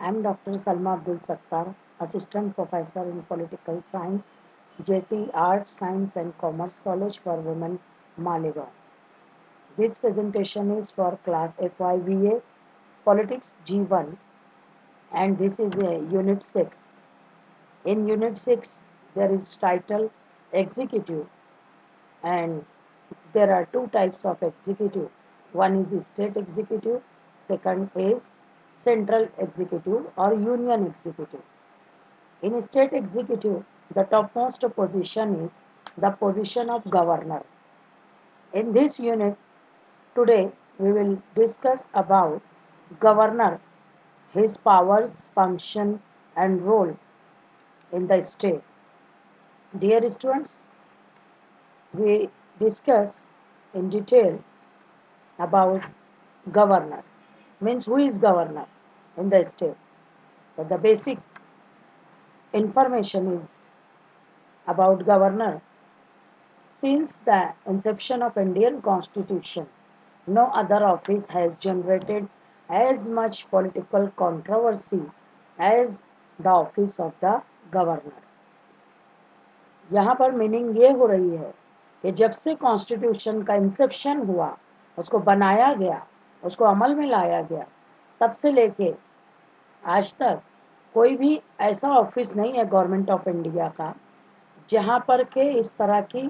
I'm Dr. Salma Abdul Sattar, Assistant Professor in Political Science, JT Art, Science and Commerce College for Women, Malegaon. This presentation is for class FYBA Politics G1 and this is a Unit 6. In Unit 6, there is title Executive and there are two types of executive. One is state executive, second is central executive or union executive. In state executive, the topmost position is the position of governor. In this unit, today we will discuss about governor, his powers, function and role in the state. Dear students, we discuss in detail about governor. Means who is governor in the state. But the basic information is about governor. Since the inception of Indian Constitution, no other office has generated as much political controversy as the office of the governor. यहाँ पर meaning ये हो रही है कि जब से constitution का इंसेप्शन हुआ, उसको बनाया गया, उसको अमल में लाया गया, तब से लेके आज तक कोई भी ऐसा ऑफिस नहीं है गवर्नमेंट ऑफ इंडिया का जहाँ पर के इस तरह की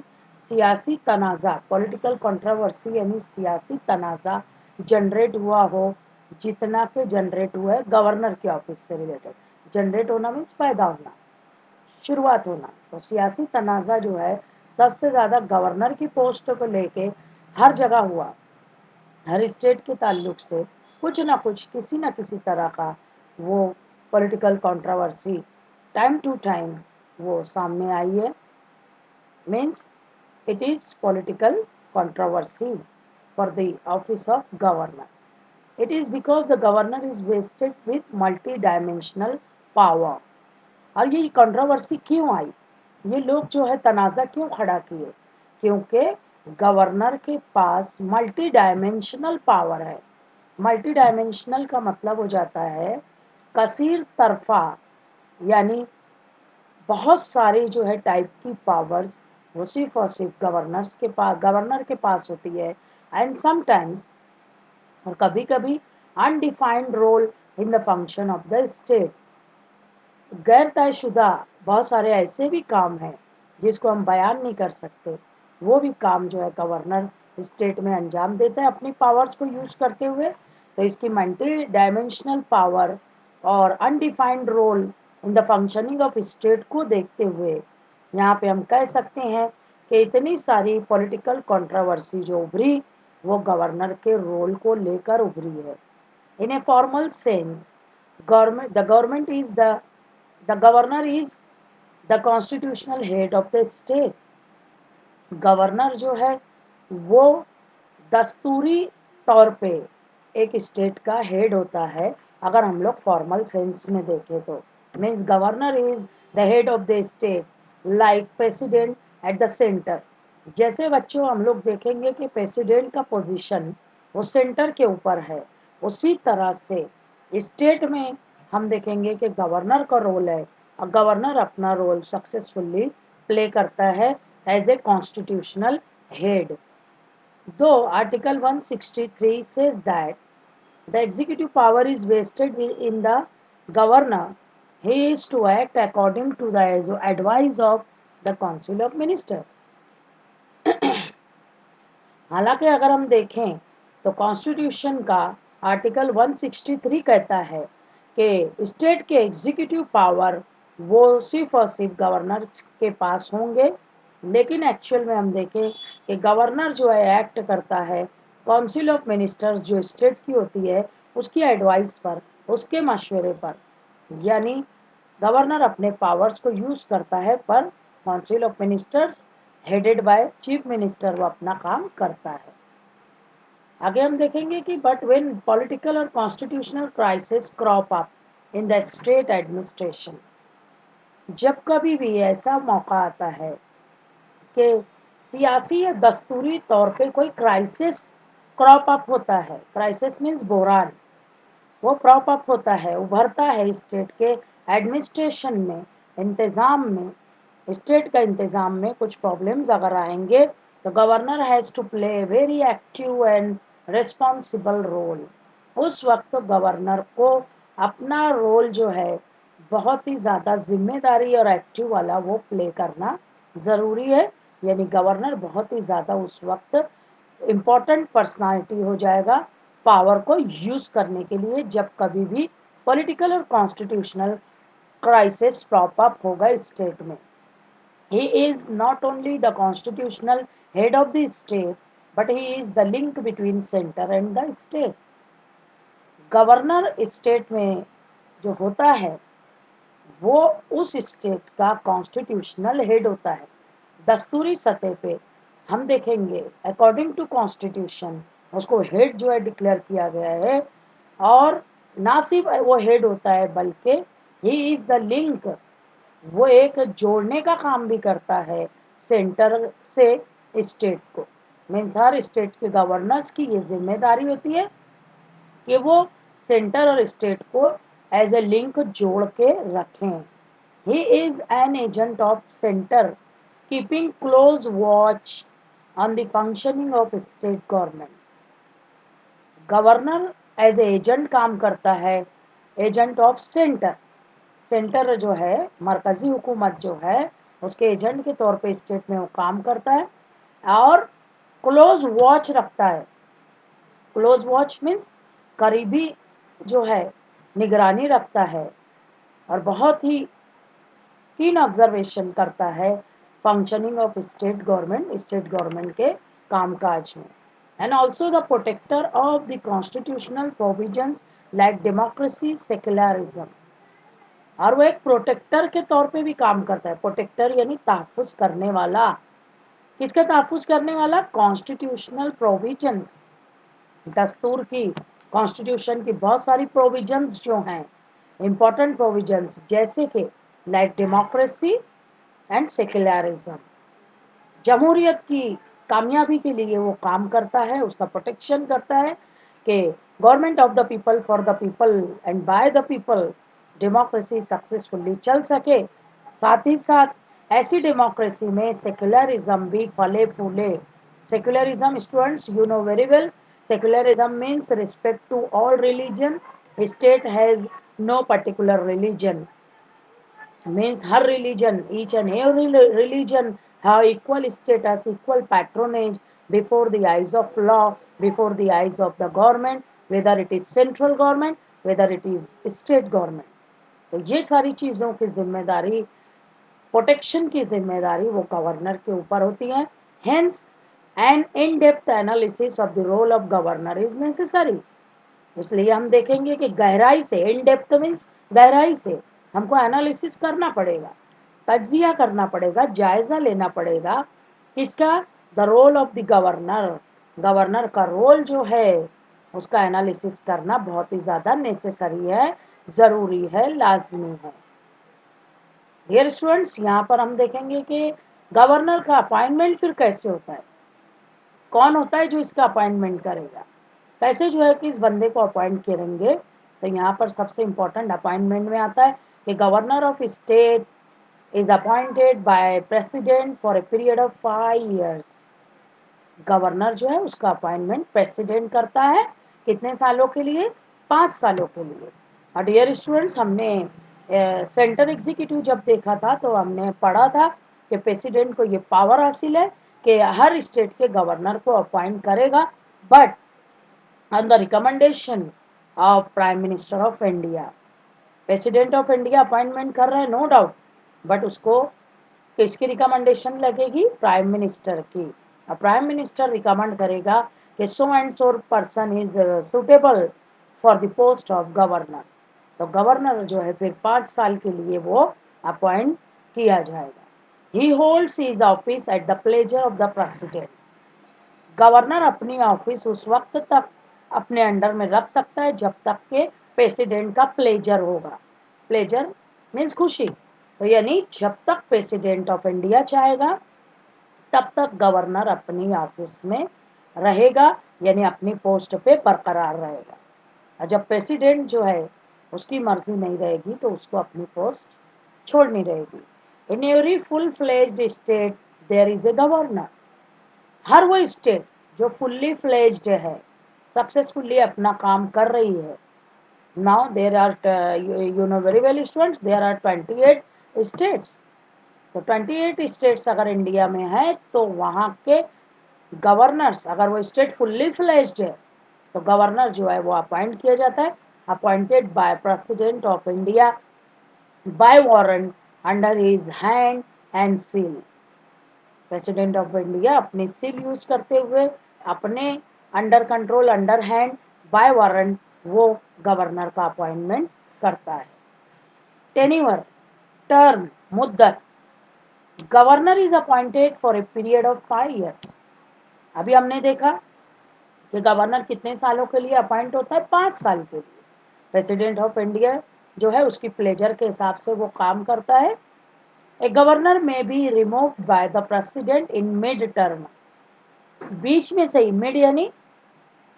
सियासी तनाज़ा, पॉलिटिकल कंट्रोवर्सी यानी सियासी तनाज़ा जनरेट हुआ हो जितना के जनरेट हुआ है गवर्नर के ऑफिस से रिलेटेड। जनरेट होना मीन्स पैदा होना, शुरुआत होना। तो सियासी तनाज़ा जो है सबसे ज़्यादा गवर्नर की पोस्ट को लेके हर जगह हुआ। हर स्टेट के ताल्लुक से कुछ ना कुछ किसी न किसी तरह का वो political controversy time to time वो सामने आई है। Means it is political controversy for the office of governor. It is because the governor is vested with multi-dimensional power. और ये कंट्रोवर्सी क्यों आई, ये लोग जो है तनाज़ा क्यों खड़ा किए, क्योंकि गवर्नर के पास मल्टी डायमेंशनल पावर है। मल्टी डायमेंशनल का मतलब हो जाता है कसीर तरफा, यानी बहुत सारी जो है टाइप की पावर्स वो सिर्फ और सिर्फ गवर्नर के पास होती है। एंड समटाइम्स और कभी कभी undefined role in the function of the state. गैर तयशुदा बहुत सारे ऐसे भी काम हैं जिसको हम बयान नहीं कर सकते, वो भी काम जो है गवर्नर स्टेट में अंजाम देता है अपनी पावर्स को यूज करते हुए। तो इसकी मल्टी डायमेंशनल पावर और undefined role in the functioning of state को देखते हुए यहाँ पे हम कह सकते हैं कि इतनी सारी पॉलिटिकल कंट्रोवर्सी जो उभरी वो गवर्नर के रोल को लेकर उभरी है। In a formal sense government is the governor is the constitutional head of the state. Governor जो है वो दस्तूरी तौर पे एक स्टेट का हेड होता है। अगर हम लोग फॉर्मल सेंस में देखें तो means governor is the head of the state like president at the centre. जैसे बच्चों हम लोग देखेंगे कि प्रेसिडेंट का पोजीशन वो सेंटर के ऊपर है, उसी तरह से स्टेट में हम देखेंगे कि गवर्नर का रोल है और गवर्नर अपना रोल सक्सेसफुली प्ले करता है as a constitutional head. Though Article 163 says that the executive power is vested in the governor, he is to act according to the advice of the Council of Ministers. हालांकि अगर हम देखें तो constitution का article 163 कहता है कि state के एग्जीक्यूटिव पावर वो सिर्फ और सिर्फ गवर्नर के पास होंगे, लेकिन एक्चुअल में हम देखें कि गवर्नर जो है एक्ट करता है काउंसिल ऑफ मिनिस्टर्स जो स्टेट की होती है उसकी एडवाइस पर, उसके मशवरे पर। यानी गवर्नर अपने पावर्स को यूज करता है पर council of ministers headed by chief minister वो अपना काम करता है। आगे हम देखेंगे कि बट व्हेन पॉलिटिकल और constitutional crisis crop up in the state administration, जब कभी भी ऐसा मौका आता है कि सियासी या दस्तूरी तौर पे कोई क्राइसिस क्रॉप अप होता है, क्राइसिस मीन्स बहरान, वो प्रॉप अप होता है, उभरता है स्टेट के एडमिनिस्ट्रेशन में, इंतज़ाम में। स्टेट का इंतज़ाम में कुछ प्रॉब्लम्स अगर आएंगे तो governor has to play very active and responsible role. उस वक्त गवर्नर को अपना रोल जो है बहुत ही ज़्यादा जिम्मेदारी और एक्टिव वाला वो प्ले करना ज़रूरी है। यानी गवर्नर बहुत ही ज़्यादा उस वक्त इम्पोर्टेंट पर्सनालिटी हो जाएगा पावर को यूज़ करने के लिए, जब कभी भी पॉलिटिकल और कॉन्स्टिट्यूशनल क्राइसिस प्रॉप अप होगा स्टेट में। He is not only the constitutional head of the state, but he is the link between center and the state. Governor state में जो होता है वो उस स्टेट का कॉन्स्टिट्यूशनल हेड होता है। दस्तूरी सतह पे हम देखेंगे अकॉर्डिंग टू कॉन्स्टिट्यूशन उसको हेड जो है डिक्लेयर किया गया है, और ना सिर्फ वो हेड होता है बल्कि ही इज द लिंक, वो एक जोड़ने का काम भी करता है सेंटर से स्टेट को। मीन्स हर स्टेट के गवर्नर्स की ये जिम्मेदारी होती है कि वो सेंटर और स्टेट को एज ए लिंक जोड़ के रखें। He is an agent of centre keeping close watch on the functioning of state government. Governor as agent काम करता है, एजेंट ऑफ सेंटर। सेंटर जो है मरकजी हुकूमत जो है उसके एजेंट के तौर पे स्टेट में वो काम करता है और क्लोज वॉच रखता है। क्लोज वॉच मीन्स करीबी जो है निगरानी रखता है और बहुत ही कीन ऑब्जर्वेशन करता है फंक्शनिंग ऑफ स्टेट गवर्नमेंट के कामकाज में। And also the protector of the constitutional provisions like democracy secularism. और वो एक प्रोटेक्टर के तौर पे भी काम करता है। प्रोटेक्टर यानी तहफ़्फ़ुज़ करने वाला। किसका तहफ़्फ़ुज़ करने वाला? कॉन्स्टिट्यूशनल प्रोविजंस, दस्तूर की, कॉन्स्टिट्यूशन की बहुत सारी प्रोविजंस जो हैं इम्पोर्टेंट प्रोविजंस, जैसे कि लाइक डेमोक्रेसी एंड सेक्युलरिज्म। जमहूरियत की कामयाबी के लिए वो काम करता है, उसका प्रोटेक्शन करता है कि government of the people for the people and by the people democracy successfully चल सके। साथ ही साथ ऐसी डेमोक्रेसी में सेक्युलरिज्म भी फले फूले। Secularism students you know very well, secularism means respect to all religion. State has no particular religion, means her religion, each and every religion have equal status, equal patronage before the eyes of law, before the eyes of the government, whether it is central government, whether it is state government। तो ये सारी चीज़ों की जिम्मेदारी, protection की जिम्मेदारी वो governor के ऊपर होती है। Hence an in depth analysis of the role of governor is necessary. इसलिए हम देखेंगे कि गहराई से, इन डेप्थ मीन्स गहराई से हमको एनालिसिस करना पड़ेगा, तज्जिया करना पड़ेगा, जायजा लेना पड़ेगा। किसका? The role of the governor. Governor का रोल जो है उसका एनालिसिस करना बहुत ही ज़्यादा नेसेसरी है, ज़रूरी है, लाजमी है। डियर स्टूडेंट्स, यहाँ पर हम देखेंगे कि गवर्नर का अपॉइंटमेंट फिर कैसे होता है, कौन होता है जो इसका अपॉइंटमेंट करेगा, कैसे जो है कि इस बंदे को अपॉइंट करेंगे। तो यहाँ पर सबसे इम्पोर्टेंट अपॉइंटमेंट में आता है कि governor of state is appointed by president for a period of 5 years। Governor जो है उसका अपॉइंटमेंट प्रेसिडेंट करता है, कितने सालों के लिए? 5 सालों के लिए। और डियर स्टूडेंट्स, हमने सेंटर एग्जीक्यूटिव जब देखा था तो हमने पढ़ा था कि प्रेसिडेंट को ये पावर हासिल है कि हर स्टेट के गवर्नर को अपॉइंट करेगा, but on the recommendation of prime minister of India. President of India appointment कर रहा है, नो डाउट, बट उसको किसकी रिकमेंडेशन लगेगी? प्राइम मिनिस्टर की। और प्राइम मिनिस्टर रिकमेंड करेगा कि so and so person is suitable for the post of governor. तो गवर्नर जो है फिर 5 साल के लिए वो अपॉइंट किया जाएगा। ही holds his office at the pleasure of the president. Governor अपनी ऑफिस उस वक्त तक अपने अंडर में रख सकता है जब तक के प्रेसिडेंट का प्लेजर होगा। प्लेजर मीन्स खुशी। तो यानी जब तक प्रेसिडेंट ऑफ इंडिया चाहेगा तब तक गवर्नर अपनी ऑफिस में रहेगा, यानी अपनी पोस्ट पे बरकरार रहेगा। और जब प्रेसिडेंट जो है उसकी मर्जी नहीं रहेगी तो उसको अपनी पोस्ट छोड़नी रहेगी। In every full fledged state there is a governor. हर वो स्टेट जो फुल्ली फ्लेज्ड है, सक्सेसफुली अपना काम कर रही है। Now there are, you know very well students, there are 28 states. तो 28 स्टेट्स अगर इंडिया में है तो वहाँ के गवर्नर्स, अगर वो स्टेट फुल्ली फ्लेज्ड है तो गवर्नर जो है वो अपॉइंट किया जाता है, appointed by president of India by warrant under his hand and seal. President of India अपनी सील यूज करते हुए अपने under control, under hand, by warrant वो गवर्नर का अपॉइंटमेंट करता है। टेन्योर, टर्म, मुद्दत। Governor is appointed for a period of 5 years। अभी हमने देखा कि गवर्नर कितने सालों के लिए अपॉइंट होता है, 5 साल के लिए। प्रेसिडेंट ऑफ इंडिया जो है उसकी प्लेजर के हिसाब से वो काम करता है। A governor may be removed by the president in mid term. बीच में से ही, मिड यानी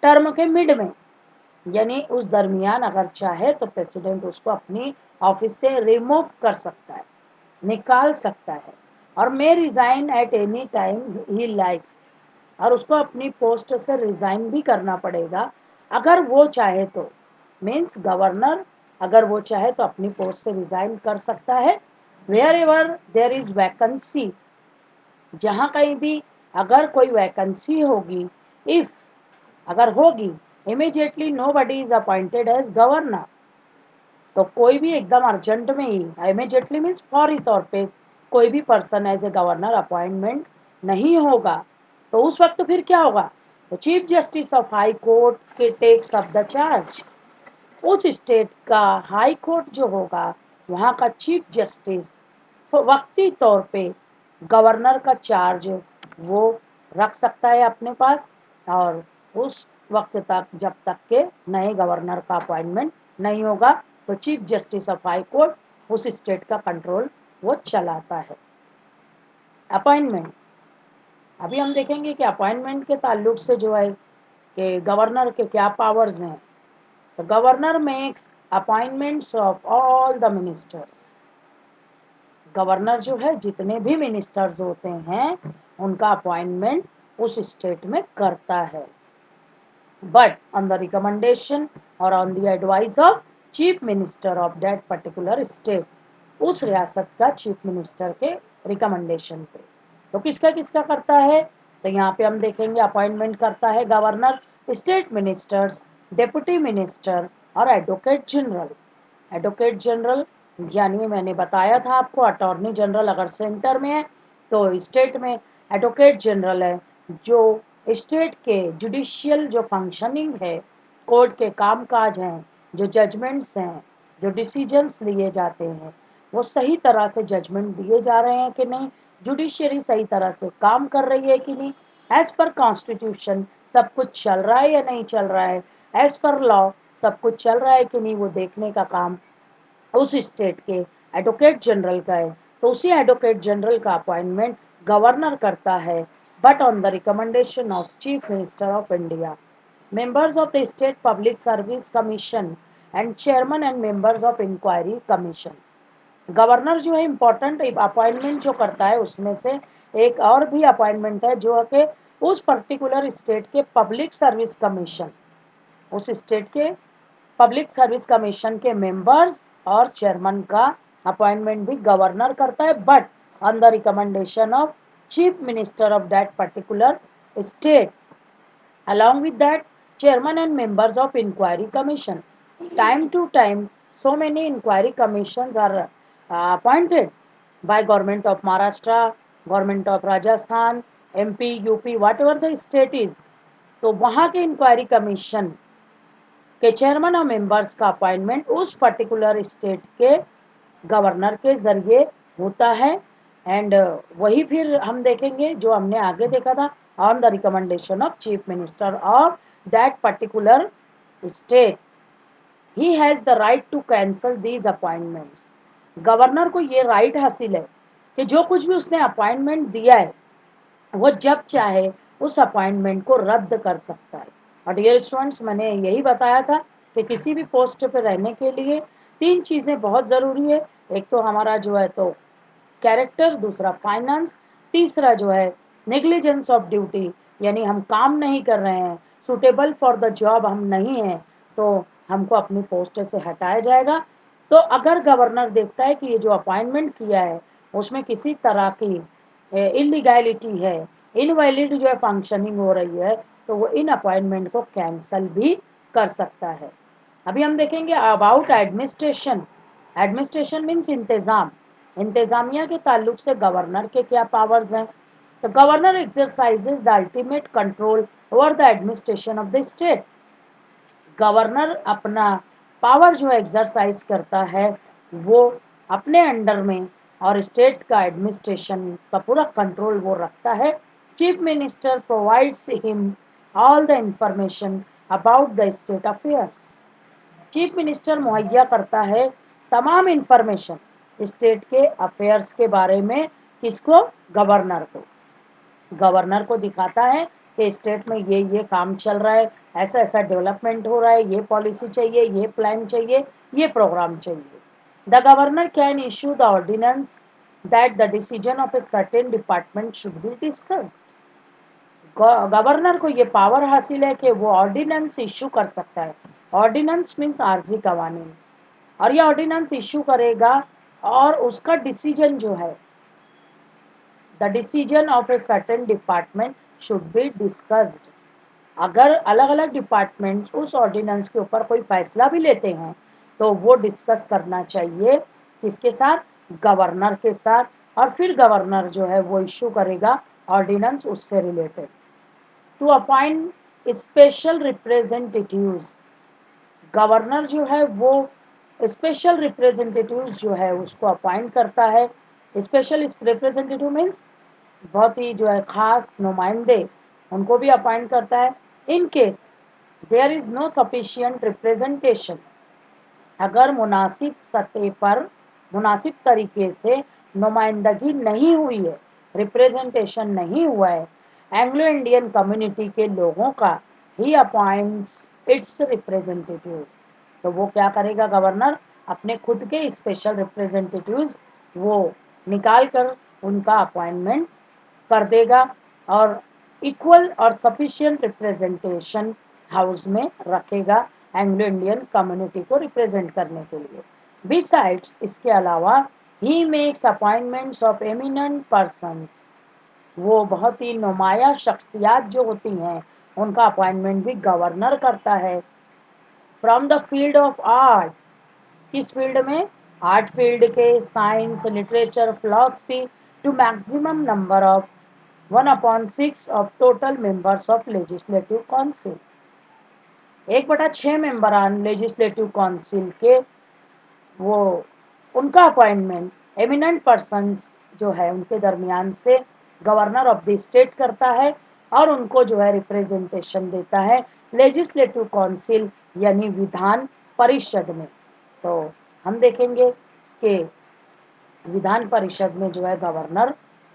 टर्म के मिड में, यानी उस दरमियान अगर चाहे तो प्रेसिडेंट उसको अपनी ऑफिस से रिमूव कर सकता है, निकाल सकता है। और may resign at any time he likes. और उसको अपनी पोस्ट से रिजाइन भी करना पड़ेगा अगर वो चाहे तो। मीन्स गवर्नर अगर वो चाहे तो अपनी पोस्ट से रिजाइन कर सकता है। Wherever there is vacancy, जहाँ कहीं भी अगर कोई वैकेंसी होगी, इफ अगर होगी, immediately nobody is appointed as governor. तो कोई भी एकदम अर्जेंट में ही, इमीडिएटली मीन्स फौरी तौर पे कोई भी person as a governor appointment नहीं होगा। तो उस वक्त फिर क्या होगा, तो chief justice of high court के टेक्स अप द चार्ज। उस स्टेट का हाई कोर्ट जो होगा वहाँ का चीफ जस्टिस वक्ती तौर पे गवर्नर का चार्ज वो रख सकता है अपने पास। और उस वक्त तक, जब तक के नए गवर्नर का अपॉइंटमेंट नहीं होगा, तो chief justice of high court उस स्टेट का कंट्रोल वो चलाता है। अपॉइंटमेंट, अभी हम देखेंगे कि अपॉइंटमेंट के ताल्लुक से जो है कि गवर्नर के क्या पावर्स हैं। तो governor makes appointments of all the ministers. Governor जो है जितने भी मिनिस्टर्स होते हैं उनका अपॉइंटमेंट उस स्टेट में करता है, बट ऑन द रिकमेंडेशन और on the advice of chief minister of that particular state. उस रियासत का चीफ मिनिस्टर के रिकमेंडेशन पे। तो किसका किसका करता है, तो यहाँ पे हम देखेंगे अपॉइंटमेंट करता है governor, state ministers, deputy minister और एडवोकेट जनरल। एडवोकेट जनरल यानी मैंने बताया था आपको, अटॉर्नी जनरल अगर सेंटर में है तो स्टेट में एडवोकेट जनरल है, जो स्टेट के जुडिशियल जो फंक्शनिंग है, कोर्ट के कामकाज हैं, जो जजमेंट्स हैं, जो डिसीजंस लिए जाते हैं, वो सही तरह से जजमेंट दिए जा रहे हैं कि नहीं, जुडिशरी सही तरह से काम कर रही है कि नहीं, एज पर कॉन्स्टिट्यूशन सब कुछ चल रहा है या नहीं चल रहा है, एज पर लॉ सब कुछ चल रहा है कि नहीं, वो देखने का काम उस स्टेट के एडवोकेट जनरल का है। तो उसी एडवोकेट जनरल का अपॉइंटमेंट गवर्नर करता है, but on the recommendation of chief minister of India. Members of the state public service commission and chairman and members of inquiry commission. Governor जो है इंपॉर्टेंट अपॉइंटमेंट जो करता है उसमें से एक और भी अपॉइंटमेंट है जो है कि उस पर्टिकुलर स्टेट के पब्लिक सर्विस कमीशन, उस स्टेट के पब्लिक सर्विस कमीशन के मेंबर्स और चेयरमैन का अपॉइंटमेंट भी गवर्नर करता है, but on the recommendation of chief minister of that particular state. Along with that, chairman and members of inquiry commission. Time to time, so many inquiry commissions are appointed by government of Maharashtra, government of Rajasthan, MP, UP, whatever the state is. तो वहाँ के inquiry commission के chairman और members का appointment उस particular state के governor के जरिए होता है। एंड वही फिर हम देखेंगे जो हमने आगे देखा था, on the recommendation of chief minister of that particular state he has the right to cancel these appointments. Governor को ये राइट हासिल है कि जो कुछ भी उसने अपॉइंटमेंट दिया है वो जब चाहे उस अपॉइंटमेंट को रद्द कर सकता है। और डियर स्टूडेंट्स, मैंने यही बताया था कि कि किसी भी पोस्ट पे रहने के लिए 3 चीज़ें बहुत ज़रूरी है। एक तो हमारा जो है तो कैरेक्टर, दूसरा फाइनेंस, तीसरा जो है नेग्लिजेंस ऑफ ड्यूटी, यानी हम काम नहीं कर रहे हैं, सूटेबल फॉर द जॉब हम नहीं हैं, तो हमको अपनी पोस्ट से हटाया जाएगा। तो अगर गवर्नर देखता है कि ये जो अपॉइंटमेंट किया है उसमें किसी तरह की इलीगैलिटी है, इनवैलिड जो है फंक्शनिंग हो रही है, तो वो इन अपॉइंटमेंट को कैंसल भी कर सकता है। अभी हम देखेंगे अबाउट एडमिनिस्ट्रेशन। एडमिनिस्ट्रेशन मीन्स इंतज़ाम। इंतज़ामिया के ताल्लुक से गवर्नर के क्या पावर्स हैं? तो governor exercises the ultimate control over the administration of the state. Governor अपना पावर जो एक्सरसाइज करता है वो अपने अंडर में, और स्टेट का एडमिनिस्ट्रेशन का पूरा कंट्रोल वो रखता है। Chief minister provides him all the information about the state affairs. Chief minister मुहैया करता है तमाम इंफॉर्मेशन स्टेट के अफेयर्स के बारे में। किसको? गवर्नर को। गवर्नर को दिखाता है कि स्टेट में ये काम चल रहा है, ऐसा ऐसा डेवलपमेंट हो रहा है, ये पॉलिसी चाहिए, ये प्लान चाहिए, ये प्रोग्राम चाहिए। The governor can issue the ordinance that the decision of a certain department should be discussed. Governor को ये पावर हासिल है कि वो ऑर्डिनेंस इशू कर सकता है। ऑर्डिनेंस मीन्स आर्जी कवानीन, और ये ऑर्डिनेंस इशू करेगा और उसका डिसीजन जो है, the decision of a certain department should be discussed. अगर अलग अलग डिपार्टमेंट उस ऑर्डिनेंस के ऊपर कोई फैसला भी लेते हैं तो वो डिस्कस करना चाहिए किसके साथ? गवर्नर के साथ। और फिर गवर्नर जो है वो इशू करेगा ऑर्डिनेंस उससे related. To appoint special representatives. Governor जो है वो स्पेशल रिप्रेजेंटेटिव्स जो है उसको अपॉइंट करता है। स्पेशल रिप्रेजेंटेटिव मीन्स बहुत ही जो है खास नुमाइंदे, उनको भी अपॉइंट करता है। In case there is no sufficient representation, अगर मुनासिब सतह पर मुनासिब तरीके से नुमाइंदगी नहीं हुई है, रिप्रेजेंटेशन नहीं हुआ है, एंग्लो इंडियन कम्युनिटी के लोगों का, ही अपॉइंट्स इट्स रिप्रेजेंटेटिव। तो वो क्या करेगा? गवर्नर अपने खुद के स्पेशल रिप्रेजेंटेटिव्स वो निकाल कर उनका अपॉइंटमेंट कर देगा, और इक्वल और सफिशिएंट रिप्रेजेंटेशन हाउस में रखेगा एंग्लो इंडियन कम्युनिटी को रिप्रेजेंट करने के लिए। बिसाइड्स, इसके अलावा, he makes appointments of eminent persons. वो बहुत ही नुमाया शख्सियात जो होती हैं उनका अपॉइंटमेंट भी गवर्नर करता है। From the field of art, किस फील्ड में? आर्ट फील्ड के, science, literature, philosophy, to maximum number of 1/6 of total members of legislative council. 1/6 मेंबरान लेजिस्लेटिव काउंसिल के वो उनका अपॉइंटमेंट एमिनेंट पर्सन्स जो है उनके दरमियान से गवर्नर ऑफ द स्टेट करता है, और उनको जो है रिप्रेजेंटेशन देता है लेजिस्लेटिव काउंसिल यानी विधान परिषद में। तो हम देखेंगे कि विधान परिषद में जो है गवर्नर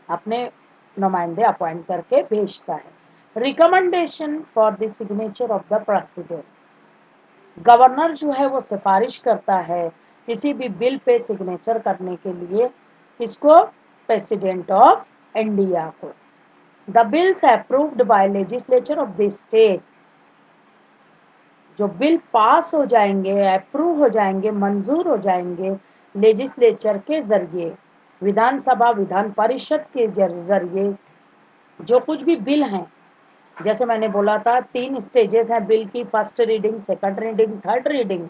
अपने नुमाइंदे अपॉइंट करके भेजता है। Recommendation for the signature of the president. Governor जो है वो सिफारिश करता है किसी भी बिल पे सिग्नेचर करने के लिए। किसको? प्रेसिडेंट ऑफ इंडिया को। The bills approved by legislature of the state. जो बिल पास हो जाएंगे, अप्रूव हो जाएंगे, मंजूर हो जाएंगे लेजिस्लेचर के जरिए, विधानसभा विधान परिषद के जरिए, जो कुछ भी बिल हैं, जैसे मैंने बोला था 3 स्टेजेस हैं बिल की, first reading, second reading, third reading.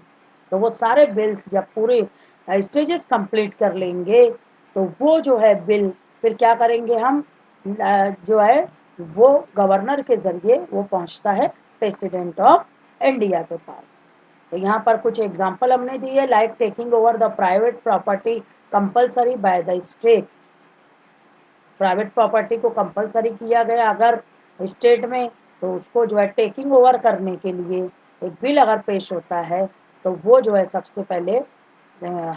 तो वो सारे बिल्स जब पूरे स्टेजेस कंप्लीट कर लेंगे तो वो जो है बिल फिर क्या करेंगे हम, जो है वो गवर्नर के जरिए वो पहुंचता है प्रेसिडेंट ऑफ इंडिया के पास। तो यहाँ पर कुछ एग्जांपल हमने दी है, like taking over the private property compulsory by the state. Private property को कंपलसरी किया गया अगर स्टेट में, तो उसको जो है टेकिंग ओवर करने के लिए एक बिल अगर पेश होता है तो वो जो है सबसे पहले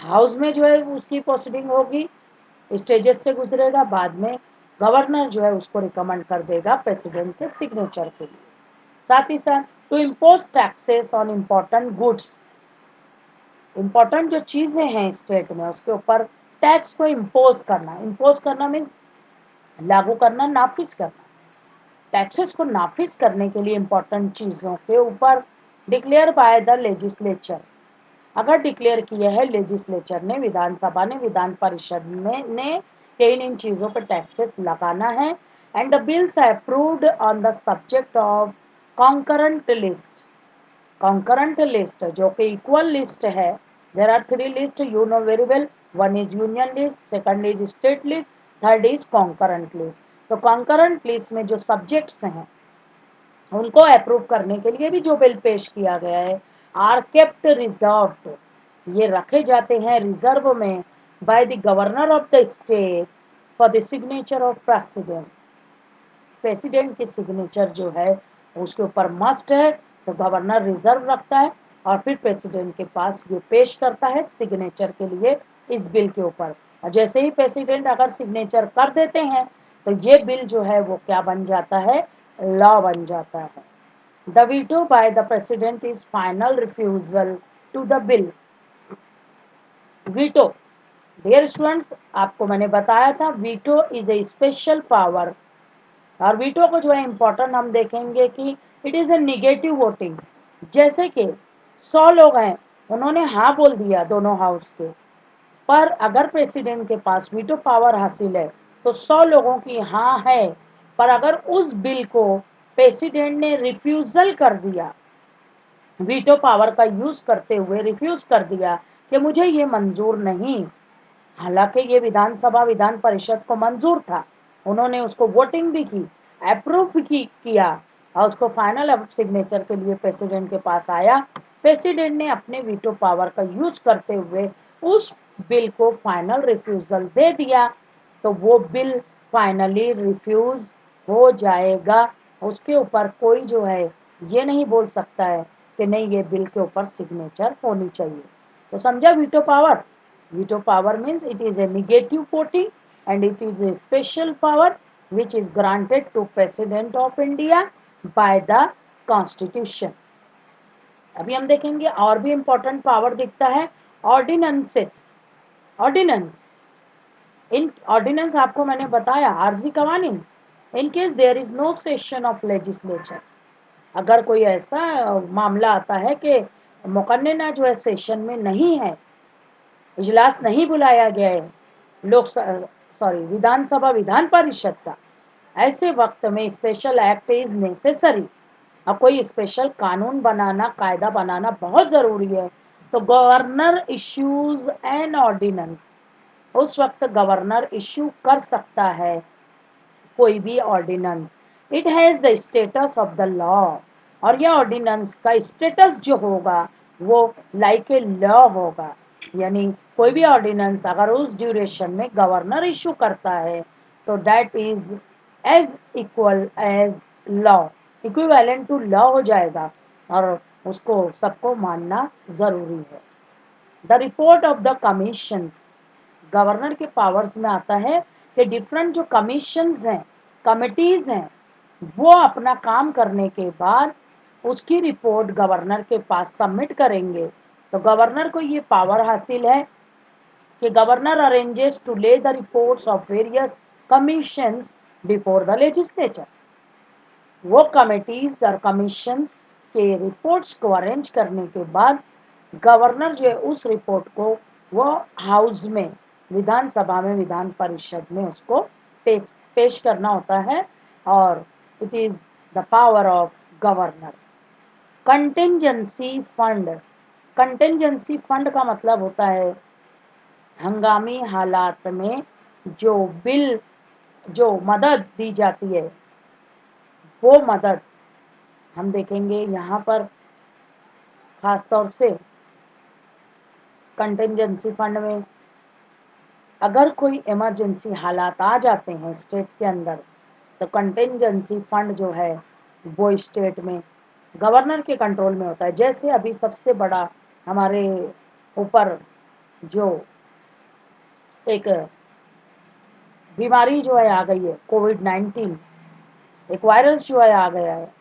हाउस में जो है उसकी प्रोसीडिंग होगी, स्टेजेस से गुजरेगा, बाद में गवर्नर जो है उसको रिकमेंड कर देगा प्रेसिडेंट के सिग्नेचर के लिए। साथ ही साथ to impose taxes on important goods, important जो चीजें हैं स्टेट में उसके ऊपर टैक्स को इम्पोज करना मीन्स लागू करना, नाफिज करना। टैक्सेस को नाफिज करने के लिए इम्पोर्टेंट चीजों के ऊपर डिक्लेयर बाय द लेजिस्लेचर, अगर डिक्लेयर किया है लेजिस्लेचर ने, विधानसभा ने, विधान परिषद ने कि इन चीजों पर टैक्सेस लगाना है, and the bills approved on the subject of concurrent list, concurrent list जो कि इक्वल लिस्ट है। There are three list, you know very well, one is union list, second is state list, third is concurrent list. तो concurrent list में जो subjects हैं उनको approve करने के लिए भी जो बिल पेश किया गया है, आर केप्ट रिजर्व, ये रखे जाते हैं रिजर्व में by the governor of the state for the signature of president. President की सिग्नेचर जो है उसके ऊपर मस्ट है, तो गवर्नर रिजर्व रखता है और फिर प्रेसिडेंट के पास ये पेश करता है सिग्नेचर के लिए इस बिल के ऊपर। और जैसे ही प्रेसिडेंट अगर सिग्नेचर कर देते हैं तो ये बिल जो है वो क्या बन जाता है, लॉ बन जाता है। The veto by the president is final refusal to the bill. Veto, dear students, आपको मैंने बताया था veto is a special power, और वीटो को जो है इम्पोर्टेंट हम देखेंगे कि it is a negative voting. जैसे कि 100 लोग हैं, उन्होंने हाँ बोल दिया दोनों हाउस के, पर अगर प्रेसिडेंट के पास वीटो पावर हासिल है तो 100 लोगों की हाँ है, पर अगर उस बिल को प्रेसिडेंट ने रिफ्यूजल कर दिया, वीटो पावर का यूज करते हुए रिफ्यूज कर दिया कि मुझे ये मंजूर नहीं, हालांकि ये विधानसभा विधान परिषद को मंजूर था, उन्होंने उसको वोटिंग भी की, अप्रूव भी किया, और उसको फाइनल सिग्नेचर के लिए प्रेसिडेंट के पास आया, प्रेसिडेंट ने अपने वीटो पावर का यूज करते हुए उस बिल को फाइनल रिफ्यूजल दे दिया, तो वो बिल फाइनली रिफ्यूज हो जाएगा। उसके ऊपर कोई जो है ये नहीं बोल सकता है कि नहीं ये बिल के ऊपर सिग्नेचर होनी चाहिए। तो समझा veto power. Veto power means it is a negative voting and it is a special power which is granted to President of India by the Constitution. अभी हम देखेंगे और भी important power दिखता है ordinances। Ordinance, इन ऑर्डिनेंस आपको मैंने बताया आरजी कवानीन, in case there is no session of legislature, अगर कोई ऐसा मामला आता है कि मुकन्ना जो है सेशन में नहीं है, इजलास नहीं बुलाया गया है विधानसभा विधान परिषद का, ऐसे वक्त में स्पेशल एक्ट इज नेसेसरी। अब कोई स्पेशल कानून बनाना, कायदा बनाना बहुत जरूरी है, तो गवर्नर इश्यूज एन ऑर्डिनेंस, उस वक्त गवर्नर इश्यू कर सकता है कोई भी ordinance. It has the status of the law, और यह ऑर्डिनेंस का स्टेटस जो होगा वो लाइक ए लॉ होगा, यानी कोई भी ऑर्डिनेंस अगर उस ड्यूरेशन में गवर्नर इशू करता है तो that is as equal as law, equivalent to law हो जाएगा, और उसको सबको मानना जरूरी है। The report of the commissions, governor के पावर्स में आता है कि डिफरेंट जो कमीशंस हैं, कमिटीज हैं, वो अपना काम करने के बाद उसकी रिपोर्ट गवर्नर के पास सबमिट करेंगे। तो गवर्नर को ये पावर हासिल है कि गवर्नर अरेंजेस टू ले the reports of various commissions before the legislature. वो कमिटीज और कमीशंस के रिपोर्ट्स को अरेंज करने के बाद गवर्नर जो है उस रिपोर्ट को वो हाउस में, विधानसभा में, विधान परिषद में उसको पेश करना होता है, और it is the power of governor. Contingency fund, contingency fund का मतलब होता है हंगामी हालात में जो बिल, जो मदद दी जाती है, वो मदद हम देखेंगे यहाँ पर खास तौर से कंटिंजेंसी फंड में अगर कोई इमरजेंसी हालात आ जाते हैं स्टेट के अंदर, तो कंटिंजेंसी फंड जो है वो स्टेट में गवर्नर के कंट्रोल में होता है। जैसे अभी सबसे बड़ा हमारे ऊपर जो एक बीमारी जो है आ गई है, कोविड-19, एक वायरस जो है आ गया है,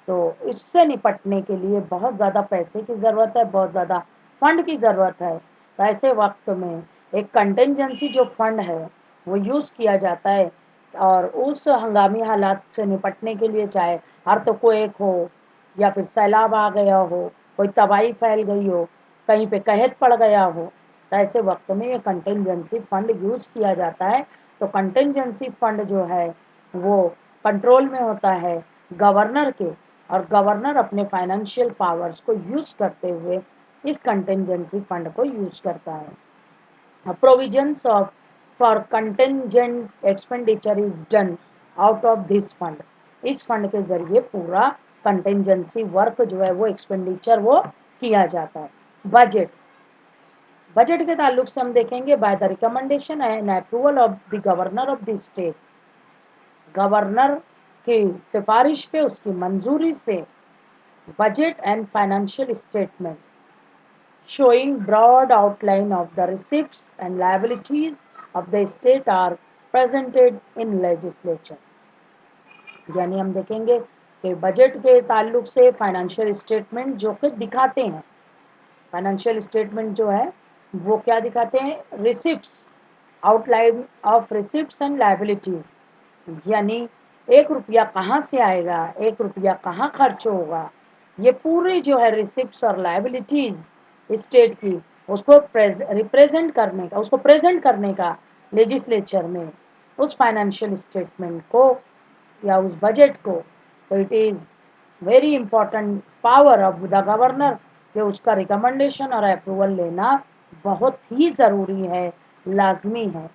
तो इससे निपटने के लिए बहुत ज़्यादा पैसे की ज़रूरत है, बहुत ज़्यादा फंड की ज़रूरत है। तो ऐसे वक्त में एक कंटिजेंसी जो फंड है वो यूज़ किया जाता है और उस हंगामी हालात से निपटने के लिए, चाहे अर्थक्वेक हो या फिर सैलाब आ गया हो, कोई तबाही फैल गई हो, कहीं पे कहत पड़ गया हो, तो ऐसे वक्त में ये कंटिजेंसी फंड यूज़ किया जाता है। तो कंटिजेंसी फंड जो है वो कंट्रोल में होता है गवर्नर के, और गवर्नर अपने फाइनेंशियल पावर्स को यूज़ करते हुए इस कंटिजेंसी फंड को यूज़ करता है। Provisions of for contingent expenditure is done out of this fund. इस फंड के जरिए पूरा कंटिजेंसी वर्क जो है वो एक्सपेंडिचर वो किया जाता है। बजट, बजट के ताल्लुक से हम देखेंगे by the recommendation and approval of the governor of the state. Governor की सिफारिश पे, उसकी मंजूरी से budget and financial statement showing broad outline of the receipts and liabilities of the state are presented in legislature। यानी हम देखेंगे कि बजट के ताल्लुक से फाइनेंशियल स्टेटमेंट जो कि दिखाते हैं, फाइनेंशियल स्टेटमेंट जो है वो क्या दिखाते हैं, receipts, outline of receipts and liabilities, यानी 1 रुपया कहाँ से आएगा, 1 रुपया कहाँ खर्च होगा, ये पूरी जो है रिसिप्ट्स और लायबिलिटीज स्टेट की, उसको रिप्रेजेंट करने का, उसको प्रेजेंट करने का लेजिस्लेचर में उस फाइनेंशियल स्टेटमेंट को या उस बजट को। तो it is very important power of the governor कि उसका रिकमेंडेशन और अप्रूवल लेना बहुत ही ज़रूरी है, लाजमी है।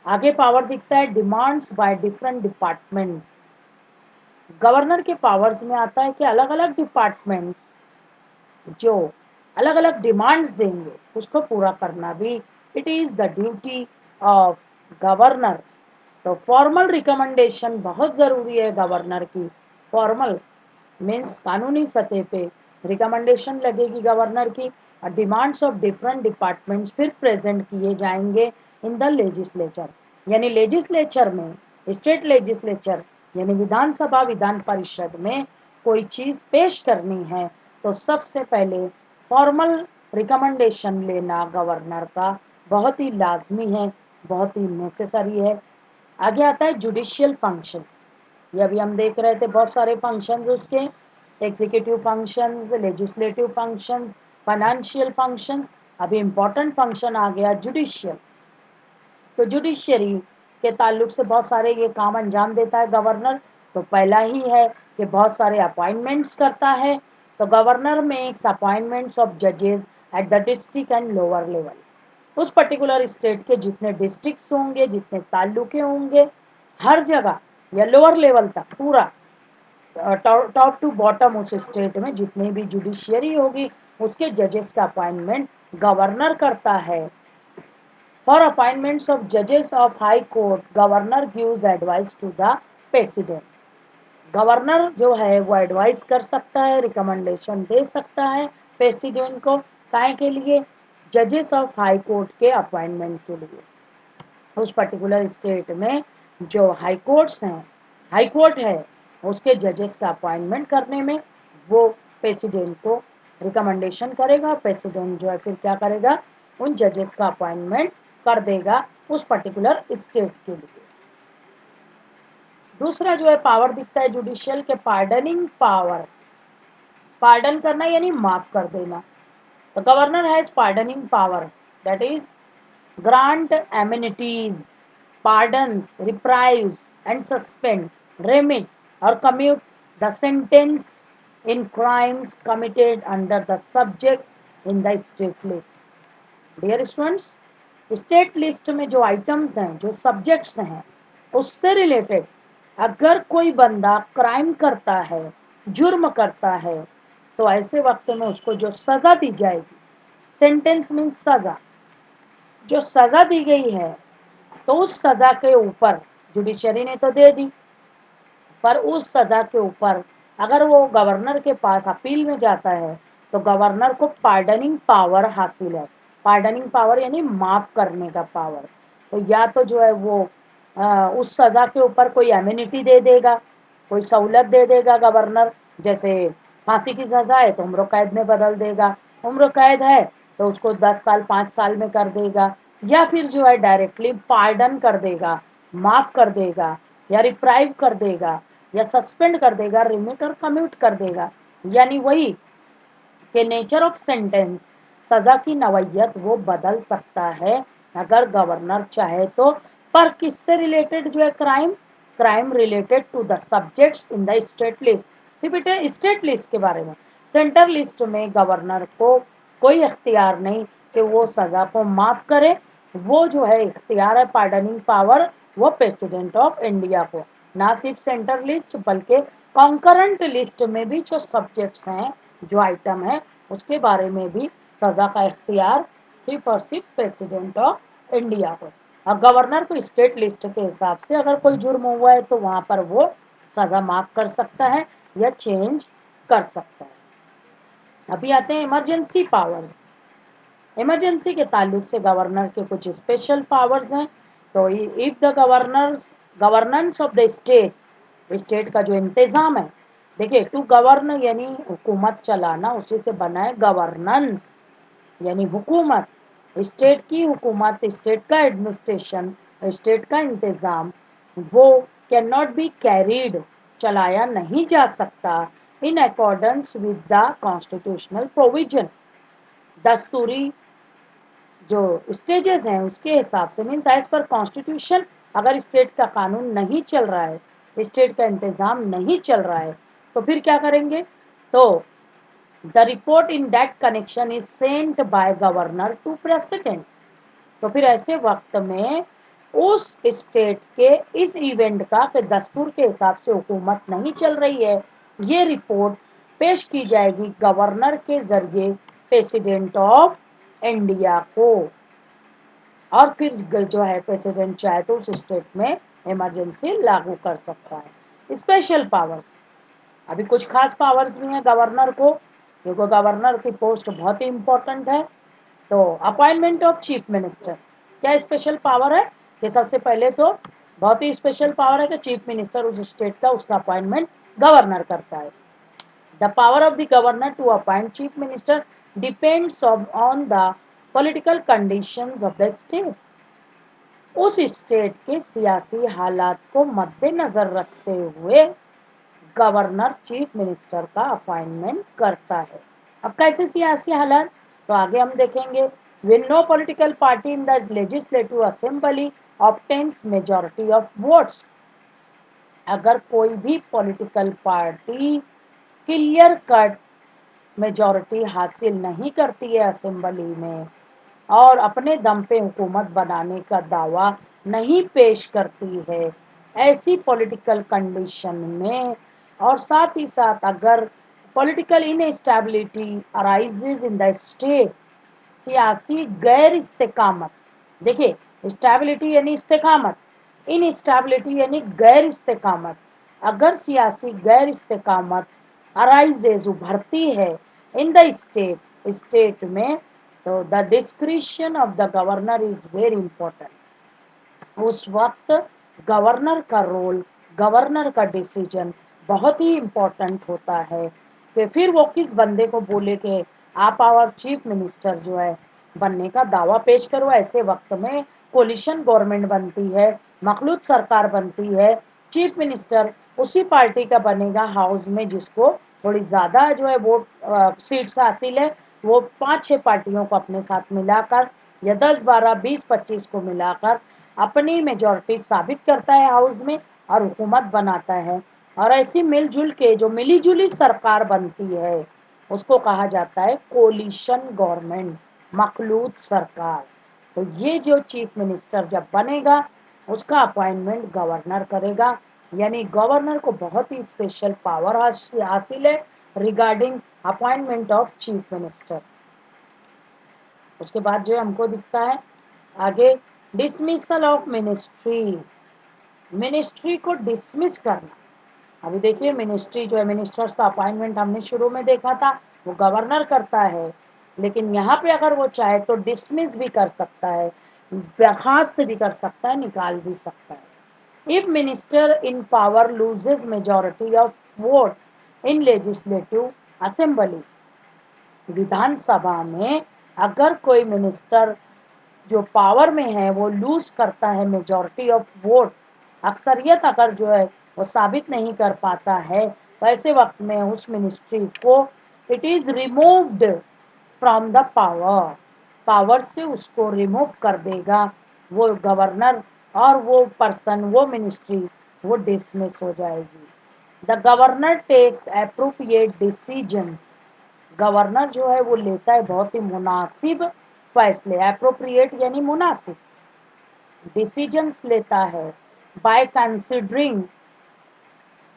आगे पावर दिखता है demands by different departments. Governor के पावर्स में आता है कि अलग अलग डिपार्टमेंट्स जो अलग अलग डिमांड्स देंगे उसको पूरा करना भी it is the duty of governor. तो फॉर्मल रिकमेंडेशन बहुत ज़रूरी है गवर्नर की। फॉर्मल मीन्स कानूनी सतह पे रिकमेंडेशन लगेगी गवर्नर की, और डिमांड्स ऑफ डिफरेंट डिपार्टमेंट्स फिर प्रेजेंट किए जाएंगे इन द लेजिस्लेचर। यानी लेजिस्लेचर में, स्टेट लेजिस्लेचर यानी विधानसभा विधान परिषद में कोई चीज़ पेश करनी है तो सबसे पहले फॉर्मल रिकमेंडेशन लेना गवर्नर का बहुत ही लाजमी है, बहुत ही नेसेसरी है। आगे आता है जुडिशियल फंक्शंस। ये अभी हम देख रहे थे बहुत सारे फंक्शंस उसके, executive functions, legislative functions, financial functions. अभी इम्पोर्टेंट फंक्शन आ गया जुडिशियल। तो जुडिशरी के ताल्लुक से बहुत सारे ये काम अंजाम देता है गवर्नर। तो पहला ही है कि बहुत सारे अपॉइंटमेंट्स करता है। तो गवर्नर मेक्स अपॉइंटमेंट्स ऑफ जजेस at the district and lower level. उस पर्टिकुलर स्टेट के जितने डिस्ट्रिक्ट्स होंगे, जितने ताल्लुके होंगे, हर जगह या लोअर लेवल तक पूरा टॉप टू बॉटम उस स्टेट में जितनी भी जुडिशियरी होगी उसके जजेस का अपॉइंटमेंट गवर्नर करता है। फॉर अपॉइंटमेंट्स ऑफ जजेस of high court governor gives advice to the president. Governor जो है वो एडवाइस कर सकता है, रिकमेंडेशन दे सकता है प्रेसिडेंट को, काय के लिए, जजेस ऑफ हाई कोर्ट के अपॉइंटमेंट के लिए। उस पर्टिकुलर स्टेट में जो हाई कोर्ट्स हैं, हाई कोर्ट है, उसके जजेस का अपॉइंटमेंट करने में वो प्रेसिडेंट को रिकमेंडेशन करेगा। प्रेसिडेंट जो है फिर क्या करेगा, उन जजेस का अपॉइंटमेंट कर देगा उस पर्टिकुलर स्टेट के लिए। दूसरा जो है पावर दिखता है जुडिशियल के पार्डनिंग पावर। पार्डन करना यानी माफ कर देना। The governor has pardoning power, that is, grant amenities, pardons, reprieves, and suspend, remit, or commute the sentence in crimes committed under the subject in the state list. Dear students, state list में जो items हैं, जो subjects हैं, उससे related अगर कोई बंदा crime करता है, जुर्म करता है, तो ऐसे वक्त में उसको जो सज़ा दी जाएगी, सेंटेंस मीन्स सज़ा, जो सज़ा दी गई है तो उस सज़ा के ऊपर जुडिशरी ने तो दे दी, पर उस सज़ा के ऊपर अगर वो गवर्नर के पास अपील में जाता है तो गवर्नर को पार्डनिंग पावर हासिल है। पार्डनिंग पावर यानी माफ़ करने का पावर। तो या तो जो है वो उस सज़ा के ऊपर कोई एम्यूनिटी दे देगा, कोई सहूलत दे देगा गवर्नर, जैसे फांसी की सजा है तो उम्र कैद में बदल देगा, उम्र कैद है तो उसको 10 साल 5 साल में कर देगा, या फिर जो है डायरेक्टली पार्डन कर देगा, माफ कर देगा, या रिप्राइव कर देगा, या सस्पेंड कर देगा, रिमिट और कम्यूट कर देगा। यानी वही कि नेचर ऑफ सेंटेंस, सजा की नवयत वो बदल सकता है अगर गवर्नर चाहे तो। पर किससे रिलेटेड जो है crime, crime related to the subjects in the state list. सिर्फ स्टेट लिस्ट के बारे में, सेंटर लिस्ट में गवर्नर को कोई इख्तियार नहीं कि वो सजा को माफ करे। वो जो है इख्तियार है पार्डनिंग पावर, वो प्रेसिडेंट ऑफ इंडिया को। ना सिर्फ सेंटर लिस्ट बल्कि कॉन्करेंट लिस्ट में भी जो सब्जेक्ट्स हैं, जो आइटम है, उसके बारे में भी सजा का इख्तियार सिर्फ और सिर्फ प्रेसिडेंट ऑफ इंडिया को। और गवर्नर तो स्टेट लिस्ट के हिसाब से अगर कोई जुर्म हुआ है तो वहां पर वो सजा माफ कर सकता है या चेंज कर सकता है। अभी आते हैं इमरजेंसी पावर्स। इमरजेंसी के ताल्लुक से गवर्नर के कुछ स्पेशल पावर्स हैं। तो if the governors governance of the state, state का जो इंतजाम है, देखिए टू गवर्न यानी हुकूमत चलाना, उसी से बना है गवर्नेंस यानी हुकूमत। स्टेट की हुकूमत, स्टेट का एडमिनिस्ट्रेशन, स्टेट का इंतजाम, वो कैन नॉट बी कैरीड, चलाया नहीं जा सकता in accordance with the constitutional provision, दस्तूरी जो स्टेजेस हैं उसके हिसाब से। मीन्स एज पर कॉन्स्टिट्यूशन अगर स्टेट का कानून नहीं चल रहा है, स्टेट का इंतजाम नहीं चल रहा है, तो फिर क्या करेंगे? तो the report in that connection is sent by governor to president. तो फिर ऐसे वक्त में उस स्टेट के इस इवेंट का कि दस्तूर के हिसाब से हुकूमत नहीं चल रही है, ये रिपोर्ट पेश की जाएगी गवर्नर के जरिए प्रेसिडेंट ऑफ इंडिया को। और फिर जो है प्रेसिडेंट चाहे तो उस स्टेट में इमरजेंसी लागू कर सकता है। स्पेशल पावर्स, अभी कुछ खास पावर्स भी हैं गवर्नर को, क्योंकि गवर्नर की पोस्ट बहुत ही इंपॉर्टेंट है। तो अपॉइंटमेंट ऑफ चीफ मिनिस्टर, क्या स्पेशल पावर है कि सबसे पहले तो बहुत ही स्पेशल पावर है कि चीफ मिनिस्टर उस स्टेट का, उसका अपॉइंटमेंट गवर्नर करता है। The power of the governor to appoint chief minister depends on the political conditions of the state. उस स्टेट के सियासी हालात को मद्देनजर रखते हुए गवर्नर चीफ मिनिस्टर का अपॉइंटमेंट करता है। अब कैसे सियासी हालात, तो आगे हम देखेंगे। Will no political party in the legislative assembly obtains majority of votes. अगर कोई भी political party clear cut majority हासिल नहीं करती है असेंबली में, और अपने दम पे हुकूमत बनाने का दावा नहीं पेश करती है, ऐसी पॉलिटिकल कंडीशन में, और साथ ही साथ अगर political instability arises in the state, सियासी गैर इस्तेकामत, देखिए स्टेबिलिटी यानी इस्तेकामत, इनस्टेबिलिटी यानी गैर इस्तेकामत, अगर सियासी गैर इस्तेकामत अराइजेज उभरती है इन द स्टेट, स्टेट में, तो the discretion of the governor is very important. उस वक्त गवर्नर का रोल, गवर्नर का डिसीजन बहुत ही इम्पोर्टेंट होता है कि फिर वो किस बंदे को बोले कि आप और चीफ मिनिस्टर जो है बनने का दावा पेश करो। ऐसे वक्त में कोलिशन गवर्नमेंट बनती है, मखलूत सरकार बनती है, चीफ मिनिस्टर उसी पार्टी का बनेगा हाउस में जिसको थोड़ी ज़्यादा जो है वोट सीट्स हासिल है, वो 5-6 पार्टियों को अपने साथ मिलाकर या 10, 12, 20, 25 को मिलाकर अपनी मेजॉरिटी साबित करता है हाउस में और हुकूमत बनाता है। और ऐसी मिलजुल के जो मिली जुली सरकार बनती है उसको कहा जाता है कोलिशन गवर्नमेंट, मखलूत सरकार। तो ये जो चीफ मिनिस्टर जब बनेगा उसका अपॉइंटमेंट गवर्नर करेगा। यानी गवर्नर को बहुत ही स्पेशल पावर हासिल है regarding appointment of chief minister. उसके बाद जो हमको दिखता है आगे, डिसमिसल ऑफ मिनिस्ट्री, मिनिस्ट्री को डिसमिस करना। अभी देखिए मिनिस्ट्री जो है, मिनिस्टर्स का अपॉइंटमेंट हमने शुरू में देखा था वो गवर्नर करता है, लेकिन यहाँ पे अगर वो चाहे तो डिसमिस भी कर सकता है, बर्खास्त भी कर सकता है, निकाल भी सकता है। If minister in power loses majority of vote, in legislative assembly. विधानसभा में अगर कोई मिनिस्टर जो पावर में है वो लूज करता है मेजॉरिटी ऑफ वोट, अक्सरियत अगर जो है वो साबित नहीं कर पाता है, तो ऐसे वक्त में उस मिनिस्ट्री को it is removed from the power, power से उसको रिमूव कर देगा वो गवर्नर, और वो पर्सन वो मिनिस्ट्री वो डिसमिस हो जाएगी। The governor takes appropriate decisions, governor जो है वो लेता है बहुत ही मुनासिब फैसले, अप्रोप्रिएट यानी मुनासिब, डिसीजंस लेता है बाय कंसिडरिंग,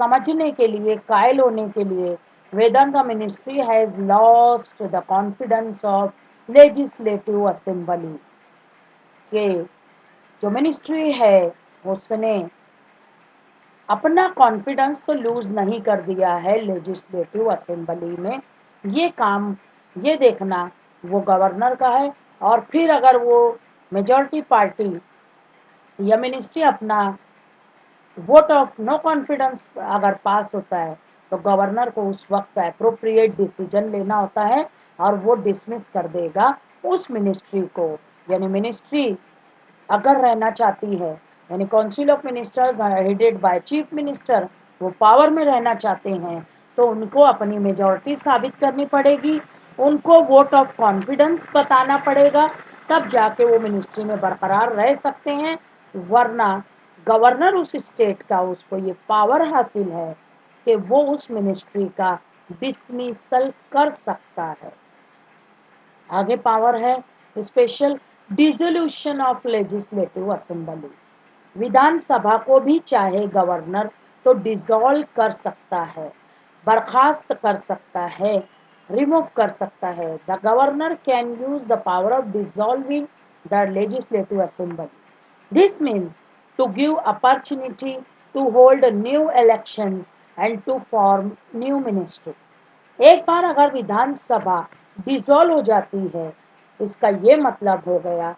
समझने के लिए, कायल होने के लिए, whether the ministry has lost the confidence of legislative assembly, के जो मिनिस्ट्री है उसने अपना कॉन्फिडेंस तो लूज नहीं कर दिया है लेजिस्लेटिव असेंबली में। ये काम, ये देखना वो गवर्नर का है। और फिर अगर वो मेजॉरिटी पार्टी या मिनिस्ट्री अपना वोट ऑफ नो कॉन्फिडेंस अगर पास होता है, तो गवर्नर को उस वक्त अप्रोप्रिएट डिसीजन लेना होता है और वो डिसमिस कर देगा उस मिनिस्ट्री को। यानी मिनिस्ट्री अगर रहना चाहती है, यानी council of ministers headed by chief minister, वो पावर में रहना चाहते हैं, तो उनको अपनी मेजॉरिटी साबित करनी पड़ेगी, उनको वोट ऑफ कॉन्फिडेंस बताना पड़ेगा, तब जाके वो मिनिस्ट्री में बरकरार रह सकते हैं। वरना गवर्नर उस स्टेट का, उसको ये पावर हासिल है कि वो उस मिनिस्ट्री का डिसमिसल कर सकता है। आगे पावर है special dissolution of legislative assembly, विधानसभा को भी चाहे गवर्नर तो डिसॉल्व कर सकता है, बर्खास्त कर सकता है, रिमूव कर सकता है। The governor can use the power of dissolving the legislative assembly, this means to give opportunity to hold new election and to form new ministry. एक बार अगर विधानसभा डिसॉल्व हो जाती है, इसका ये मतलब हो गया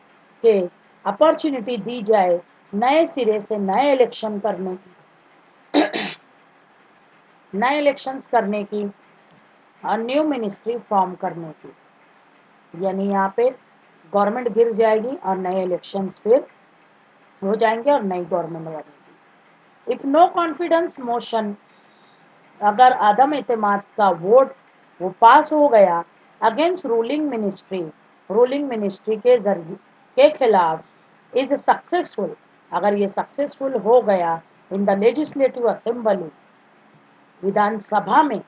कि अपॉर्चुनिटी दी जाए नए सिरे से नए इलेक्शन करने की, नए इलेक्शंस करने की और न्यू मिनिस्ट्री फॉर्म करने की। यानी यहाँ पे गवर्नमेंट गिर जाएगी और नए इलेक्शंस फिर हो जाएंगे और नई गवर्नमेंट बनेगी। इफ नो कॉन्फिडेंस मोशन, अगर आदम एतमाद का वोट वो पास हो गया against ruling ministry, ruling ministry के जरिए के खिलाफ, इज सक्सेसफुल, अगर ये सक्सेसफुल हो गया इन द लेजिस्लेटिव असेंबली, विधानसभा में,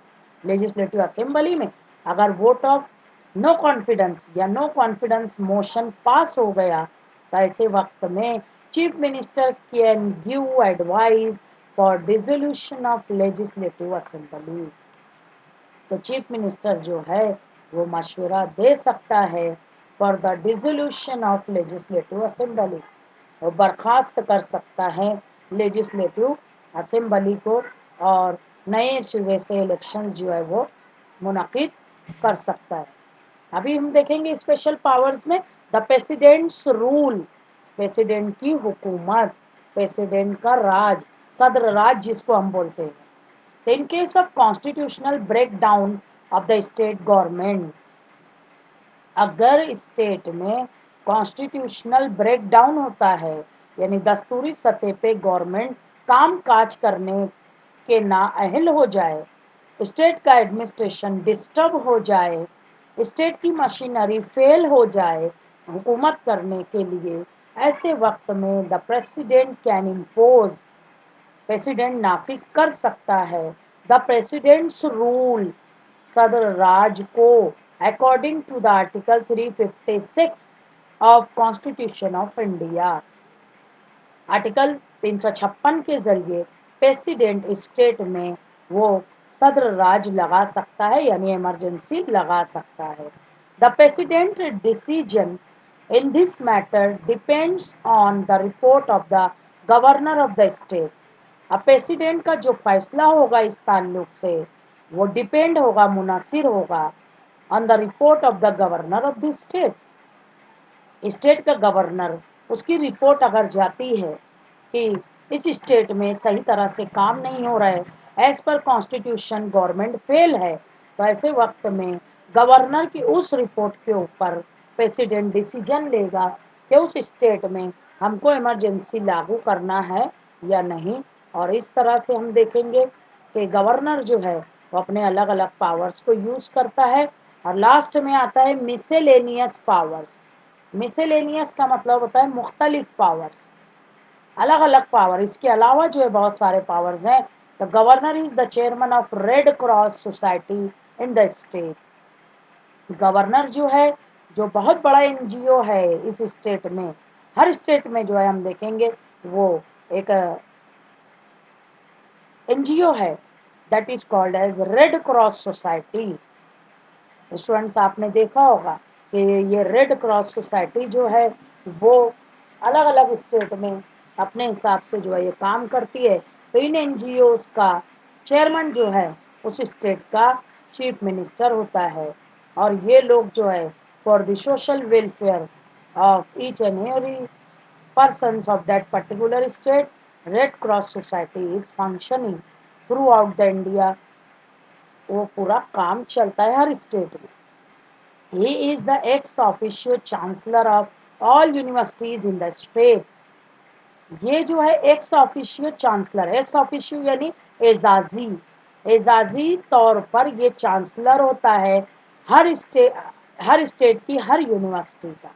लेजिस्लेटिव असेंबली में अगर वोट ऑफ नो कॉन्फिडेंस या नो कॉन्फिडेंस मोशन पास हो गया, तो ऐसे वक्त में chief minister can give advice for dissolution of legislative assembly, तो चीफ मिनिस्टर जो है वो मशवरा दे सकता है for the dissolution of legislative assembly, वो बर्खास्त कर सकता है लेजिस्लेटिव असेंबली को और नए सिरे से इलेक्शंस जो है वो मुनक़िद कर सकता है। अभी हम देखेंगे स्पेशल पावर्स में द प्रेसिडेंट्स रूल, प्रेसिडेंट की हुकूमत, प्रेसिडेंट का राज, सदर राज जिसको हम बोलते हैं। In case of constitutional breakdown of the state government, अगर स्टेट में कॉन्स्टिट्यूशनल ब्रेकडाउन होता है, यानी दस्तूरी सतह पे गवर्नमेंट काम काज करने के नाअहल हो जाए, स्टेट का एडमिनिस्ट्रेशन डिस्टर्ब हो जाए, स्टेट की मशीनरी फेल हो जाए हुकूमत करने के लिए, ऐसे वक्त में the president can impose, president नाफिज कर सकता है द प्रेसिडेंट्स रूल, सदर राज को, according to the article 356 of constitution of India. Article 356 के जरिए प्रेसिडेंट स्टेट में वो सदर राज लगा सकता है, यानी इमरजेंसी लगा सकता है। The president decision in this matter depends on the report of the governor of the state, अब प्रेसिडेंट का जो फैसला होगा इस ताल्लुक से वो डिपेंड होगा, मुनासिर होगा on the report of the governor of the state, state का गवर्नर, उसकी रिपोर्ट अगर जाती है कि इस स्टेट में सही तरह से काम नहीं हो रहा है, as per constitution government fail है, तो ऐसे वक्त में गवर्नर की उस रिपोर्ट के ऊपर प्रेसिडेंट डिसीजन लेगा कि उस स्टेट में हमको इमरजेंसी लागू करना है या नहीं। और इस तरह से हम देखेंगे कि गवर्नर जो है वो अपने अलग अलग पावर्स को यूज करता है। और लास्ट में आता है मिसेलेनियस पावर्स। मिसेलेनियस का मतलब होता है मुख्तलिफ पावर्स, अलग अलग पावर। इसके अलावा जो है बहुत सारे पावर्स हैं। The governor is the chairman of red cross society in the state. Governor जो है, जो बहुत बड़ा एनजीओ है इस स्टेट में, हर स्टेट में जो है हम देखेंगे वो एक एनजीओ है, that is called as red cross society. Students आपने देखा होगा कि ये रेड क्रॉस सोसाइटी जो है वो अलग अलग स्टेट में अपने हिसाब से जो है ये काम करती है। तो इन एनजीओज का चेयरमैन जो है उस स्टेट का चीफ मिनिस्टर होता है। और ये लोग जो है for the social welfare of each and every persons of that particular state, Red Cross Society is functioning throughout the India। वो पूरा काम चलता है हर स्टेट में। He is the ex officio chancellor of all universities in the state। ये जो है ex officio chancellor, ex officio यानी एजाजी, एजाजी तौर पर ये चांसलर होता है हर स्टेट की हर यूनिवर्सिटी का।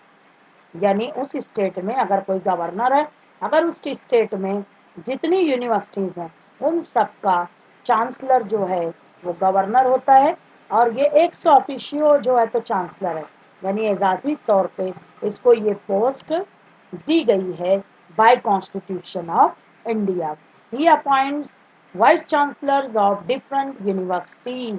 यानी उस स्टेट में अगर कोई गवर्नर है, अगर उस स्टेट में जितनी यूनिवर्सिटीज़ हैं उन सब का चांसलर जो है वो गवर्नर होता है। और ये एक्स ऑफिशियो जो है तो चांसलर है, यानी एजाजी तौर पे इसको ये पोस्ट दी गई है by constitution of India. He appoints vice chancellors of different universities.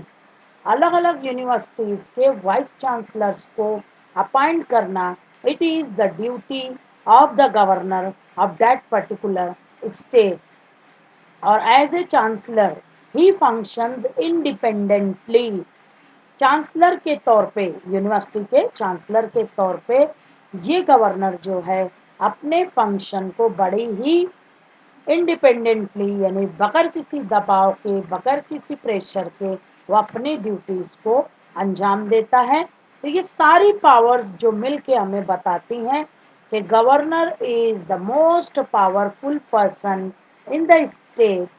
अलग अलग यूनिवर्सिटीज़ के वाइस चांसलर्स को अपॉइंट करना, it is the duty of the governor of that particular state। और as a chancellor he functions independently. Chancellor के तौर पे, university के चांसलर के तौर पे ये गवर्नर जो है अपने फंक्शन को बड़ी ही इंडिपेंडेंटली यानी बगैर किसी दबाव के, बगैर किसी प्रेशर के वो अपनी ड्यूटीज को अंजाम देता है। तो ये सारी पावर्स जो मिलके हमें बताती हैं कि governor is the most powerful person in the state,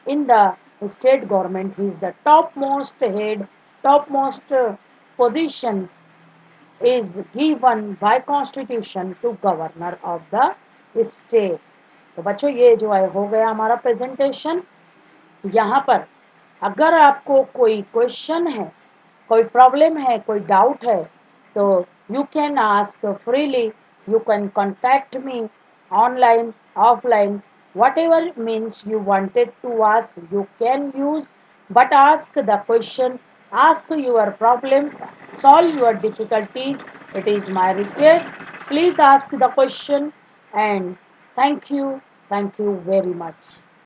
in the state government. He is the top most head, top most position is given by constitution to governor of the state। तो बच्चों ये जो है हो गया हमारा presentation. यहाँ पर अगर आपको कोई क्वेश्चन है, कोई प्रॉब्लम है, कोई डाउट है, तो you can ask freely. You can contact me online, offline, whatever means you wanted to ask, you can use, but ask the question, ask your problems, solve your difficulties. It is my request. Please ask the question, and thank you very much.